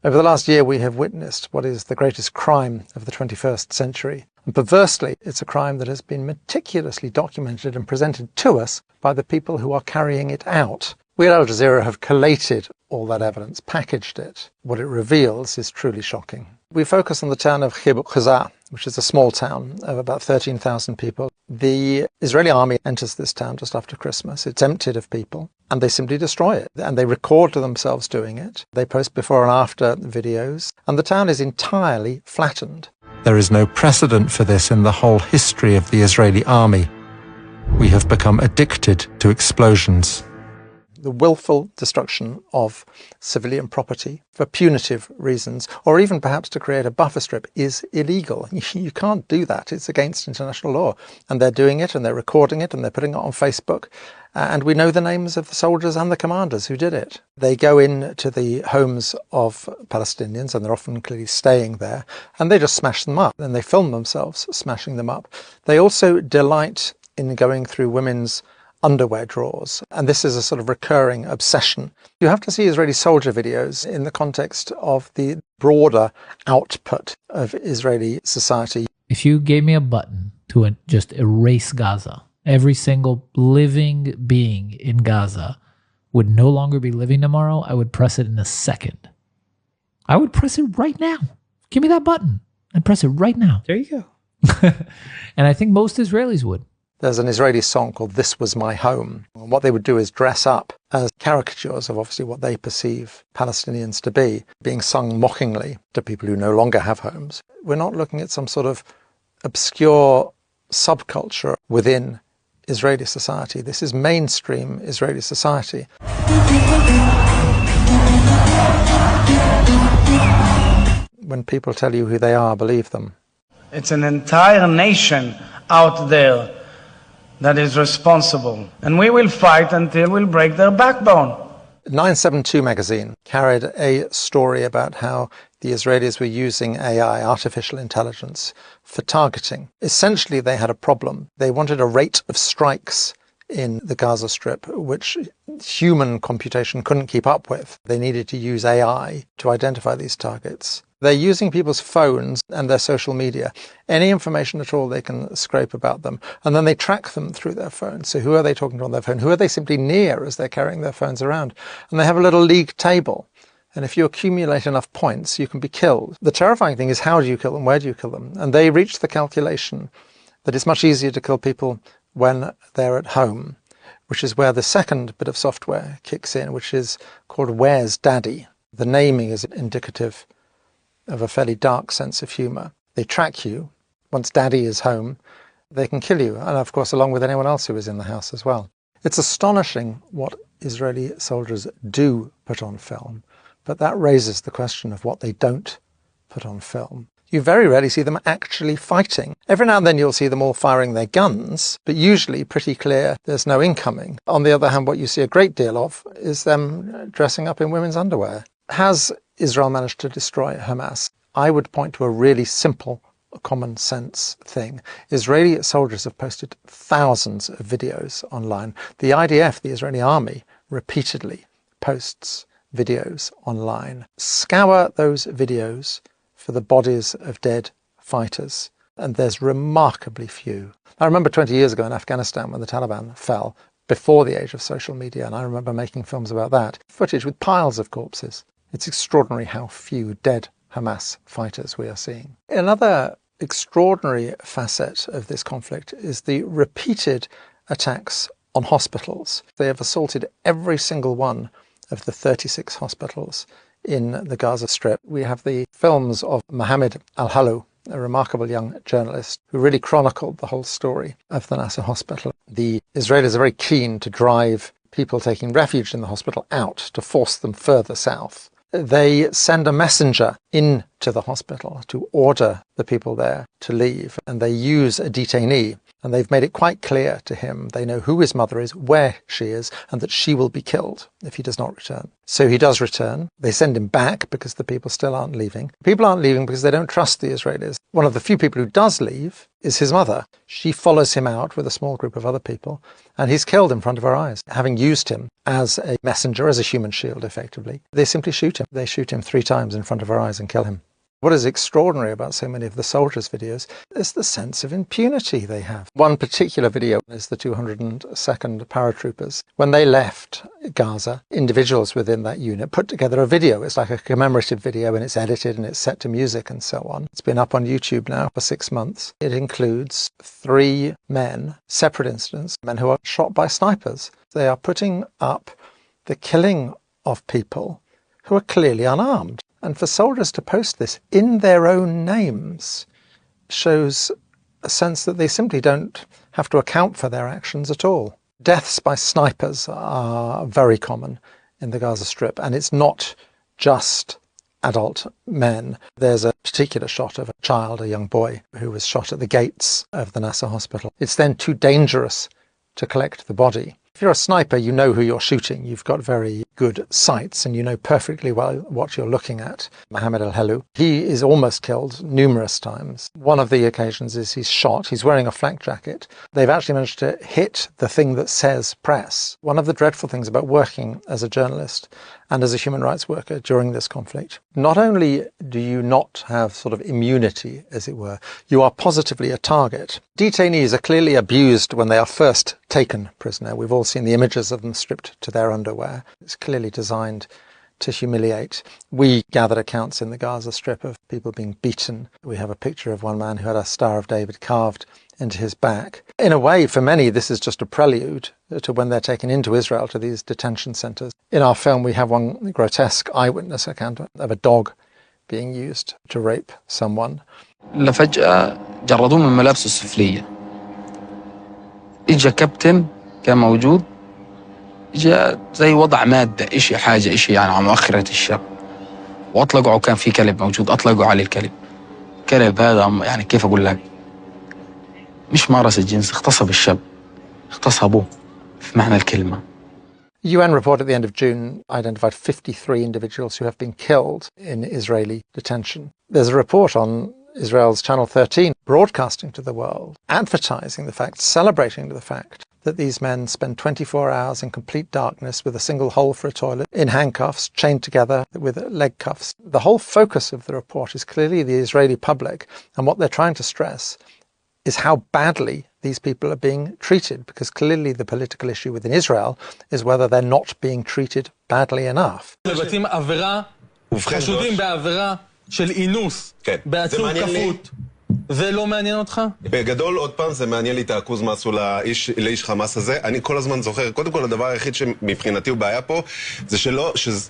Over the last year, we have witnessed what is the greatest crime of the 21st century. And perversely, it's a crime that has been meticulously documented and presented to us by the people who are carrying it out. We at Al Jazeera have collated all that evidence, packaged it. What it reveals is truly shocking. We focus on the town of Khibu Qaza, which is a small town of about 13,000 people. The Israeli army enters this town just after Christmas. It's emptied of people, and they simply destroy it. And they record themselves doing it. They post before and after videos, and the town is entirely flattened. There is no precedent for this in the whole history of the Israeli army. We have become addicted to explosions. The willful destruction of civilian property for punitive reasons, or even perhaps to create a buffer strip, is illegal. You can't do that. It's against international law. And they're doing it, and they're recording it, and they're putting it on Facebook. And we know the names of the soldiers and the commanders who did it. They go into the homes of Palestinians, and they're often clearly staying there, and they just smash them up. And they film themselves smashing them up. They also delight in going through women's underwear drawers, and this is a sort of recurring obsession. You have to see Israeli soldier videos in the context of the broader output of Israeli society. If you gave me a button to just erase Gaza, every single living being in Gaza would no longer be living tomorrow, I would press it in a second. I would press it right now. Give me that button and press it right now. There you go. And I think most Israelis would. There's an Israeli song called This Was My Home. And what they would do is dress up as caricatures of obviously what they perceive Palestinians to be, being sung mockingly to people who no longer have homes. We're not looking at some sort of obscure subculture within Israeli society. This is mainstream Israeli society. When people tell you who they are, believe them. It's an entire nation out there that is responsible. And we will fight until we'll break their backbone. 972 magazine carried a story about how the Israelis were using AI, artificial intelligence, for targeting. Essentially, they had a problem. They wanted a rate of strikes in the Gaza Strip, which human computation couldn't keep up with. They needed to use AI to identify these targets. They're using people's phones and their social media, any information at all they can scrape about them, and then they track them through their phones. So who are they talking to on their phone? Who are they simply near as they're carrying their phones around? And they have a little league table. And if you accumulate enough points, you can be killed. The terrifying thing is, how do you kill them? Where do you kill them? And they reached the calculation that it's much easier to kill people when they're at home, which is where the second bit of software kicks in, which is called Where's Daddy? The naming is indicative of a fairly dark sense of humour. They track you. Once Daddy is home, they can kill you, and of course along with anyone else who is in the house as well. It's astonishing what Israeli soldiers do put on film, but that raises the question of what they don't put on film. You very rarely see them actually fighting. Every now and then you'll see them all firing their guns, but usually pretty clear there's no incoming. On the other hand, what you see a great deal of is them dressing up in women's underwear. Has Israel managed to destroy Hamas? I would point to a really simple, common sense thing. Israeli soldiers have posted thousands of videos online. The IDF, the Israeli army, repeatedly posts videos online. Scour those videos for the bodies of dead fighters, and there's remarkably few. I remember 20 years ago in Afghanistan when the Taliban fell, before the age of social media, and I remember making films about that, footage with piles of corpses. It's extraordinary how few dead Hamas fighters we are seeing. Another extraordinary facet of this conflict is the repeated attacks on hospitals. They have assaulted every single one of the 36 hospitals in the Gaza Strip. We have the films of Mohammed Al-Halu, a remarkable young journalist who really chronicled the whole story of the Nasser hospital. The Israelis are very keen to drive people taking refuge in the hospital out, to force them further south. They send a messenger into the hospital to order the people there to leave, and they use a detainee And they've made it quite clear to him. They know who his mother is, where she is, and that she will be killed if he does not return. So he does return. They send him back because the people still aren't leaving. People aren't leaving because they don't trust the Israelis. One of the few people who does leave is his mother. She follows him out with a small group of other people, and he's killed in front of her eyes, having used him as a messenger, as a human shield, effectively. They simply shoot him. They shoot him 3 times in front of her eyes and kill him. What is extraordinary about so many of the soldiers' videos is the sense of impunity they have. One particular video is the 202nd paratroopers. When they left Gaza, individuals within that unit put together a video. It's like a commemorative video, and it's edited and it's set to music and so on. It's been up on YouTube now for 6 months. It includes 3 men, separate incidents, men who are shot by snipers. They are putting up the killing of people who are clearly unarmed. And for soldiers to post this in their own names shows a sense that they simply don't have to account for their actions at all. Deaths by snipers are very common in the Gaza Strip, and it's not just adult men. There's a particular shot of a child, a young boy, who was shot at the gates of the Nasser hospital. It's then too dangerous to collect the body. If you're a sniper, you know who you're shooting. You've got very good sights and you know perfectly well what you're looking at. Mohammed al-Helou, he is almost killed numerous times. One of the occasions is he's shot. He's wearing a flak jacket. They've actually managed to hit the thing that says press. One of the dreadful things about working as a journalist and as a human rights worker during this conflict, not only do you not have sort of immunity, as it were, you are positively a target. Detainees are clearly abused when they are first taken prisoner. We've all seen the images of them stripped to their underwear. It's clearly designed to humiliate. We gathered accounts in the Gaza Strip of people being beaten. We have a picture of one man who had a Star of David carved into his back. In a way, for many, this is just a prelude to when they're taken into Israel, to these detention centers. In our film, we have one grotesque eyewitness account of a dog being used to rape someone. لفجأة جردوه من ملابسه السفلية. إجا كابتن كان موجود. إجا زي وضع مادة إشي حاجة إشي يعني على مؤخرة الشاب. وأطلقوا كان في كلب موجود أطلقوا عليه الكلب. كلب هذا يعني كيف أقول لك؟ مش مارس الجنس اغتصب الشاب. اغتصبوه في معنى الكلمة. UN report at the end of June identified 53 individuals who have been killed in Israeli detention. There's a report on Israel's Channel 13 broadcasting to the world, advertising the fact, celebrating the fact that these men spend 24 hours in complete darkness with a single hole for a toilet, in handcuffs, chained together with leg cuffs. The whole focus of the report is clearly the Israeli public, and what they're trying to stress is how badly these people are being treated, because clearly the political issue within Israel is whether they're not being treated badly enough. מבצעים עבירה, חשודים בעבירה של אינוס, בעצור כפות. זה לא מעניין אותך? בגדול, עוד פעם, זה מעניין לי את העכוז מה עשו לאיש חמאס הזה. אני כל הזמן זוכר, קודם כל, הדבר היחיד שמבחינתי הוא בעיה פה, זה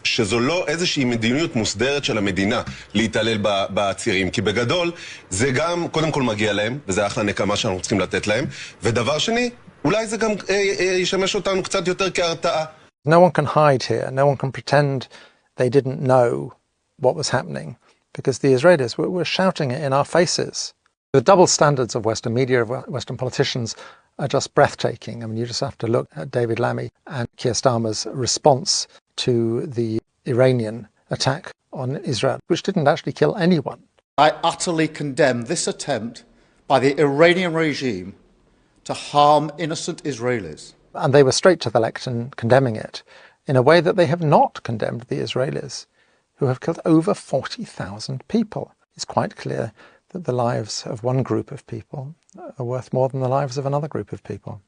שזו לא איזושהי מדיניות מוסדרת של המדינה להתעלל בעצירים. כי בגדול, זה גם, קודם כל מגיע להם, וזה אחלה נקמה שאנחנו צריכים לתת להם. ודבר שני, אולי זה גם ישמש אותנו קצת יותר כהרתעה. No one can hide here. No one can pretend they didn't know what was happening, because the Israelis were shouting it in our faces. The double standards of Western media, of Western politicians, are just breathtaking. I mean, you just have to look at David Lammy and Keir Starmer's response to the Iranian attack on Israel, which didn't actually kill anyone. I utterly condemn this attempt by the Iranian regime to harm innocent Israelis. And they were straight to the lectern condemning it in a way that they have not condemned the Israelis, who have killed over 40,000 people. It's quite clear that the lives of one group of people are worth more than the lives of another group of people.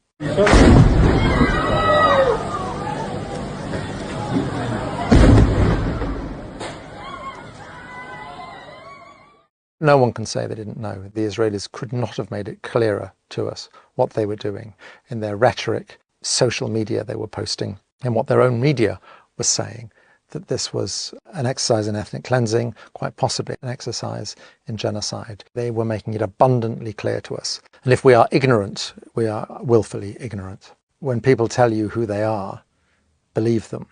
No one can say they didn't know. The Israelis could not have made it clearer to us what they were doing in their rhetoric, social media they were posting, and what their own media was saying, that this was an exercise in ethnic cleansing, quite possibly an exercise in genocide. They were making it abundantly clear to us. And if we are ignorant, we are willfully ignorant. When people tell you who they are, believe them.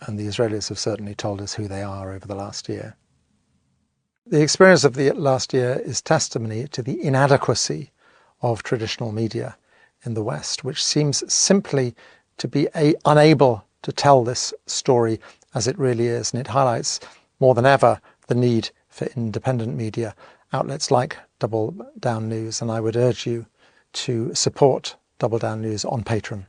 And the Israelis have certainly told us who they are over the last year. The experience of the last year is testimony to the inadequacy of traditional media in the West, which seems simply to be unable to tell this story as it really is. And it highlights more than ever the need for independent media outlets like Double Down News. And I would urge you to support Double Down News on Patreon.